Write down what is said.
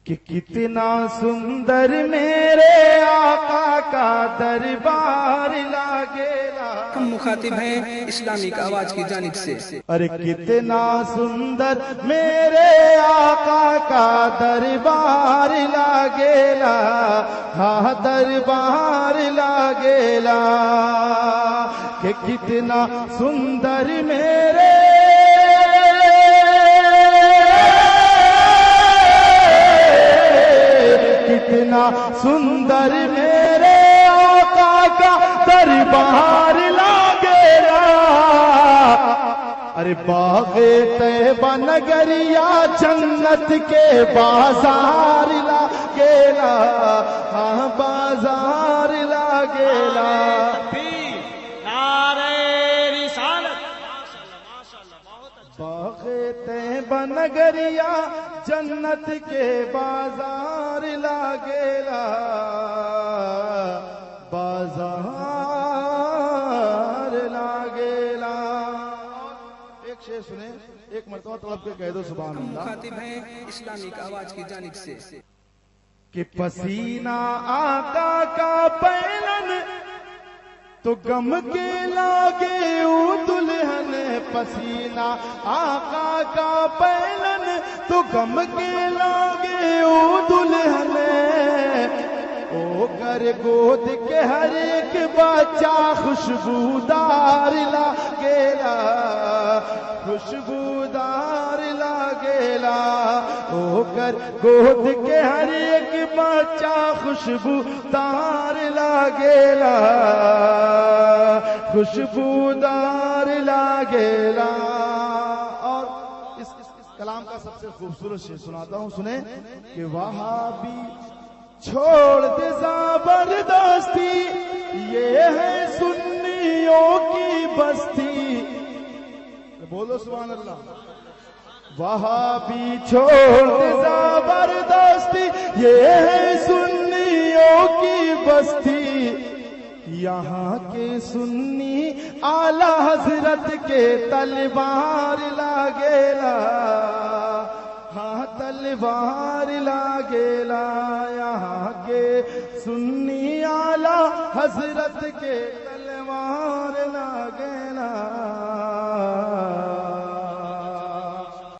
کہ کتنا سندر میرے آقا کا دربار لاگیلا. ہم مخاطب ہیں اسلامی آواز کی جانب سے. ارے کتنا سندر میرے آقا کا دربار لاگیلا. ہاں دربار لاگیلا. کہ کتنا سندر میرے کتنا سندر میرے آقا کا دربار لاگیلا. ارے باغ طیبہ نگریا جنت کے بازار لاگیلا. ہاں بازار لاگیلا. باغ طیبہ نگریا جنت کے بازار لاگیلا. بازار لاگیلا. ایک شعر سنیں، ایک مرتبہ طلب کے کہہ دو سبحان ہم اللہ. مخاطب ہیں اسلامی آواز کی جانب سے. کہ پسینہ آقا کا پہلن تو غم کے لاگے او دلہن. پسینہ آقا کا پہلن تو غم کے لاگے او دلہن. او کر گود کے ہر ایک بچہ خوشبودار لاگیلا. خوشبودار لاگیلا. او کر گود کے ہر ایک بچہ خوشبودار لاگیلا. خوشبودار لاگیلا. اور اس کلام کا سب سے خوبصورت شعر سناتا ہوں، سنیں. کہ وہابی چھوڑ دے زبردستی، یہ ہے سنیوں کی بستی. بولو سبحان اللہ. وہابی چھوڑ دے زبردستی، یہ ہے سنیوں کی بستی. یہاں کے سنی اعلی حضرت کے تلوار لاگیلا. ہاں تلوار لاگیلا. یہاں کے سنی اعلی حضرت کے تلوار لاگیلا.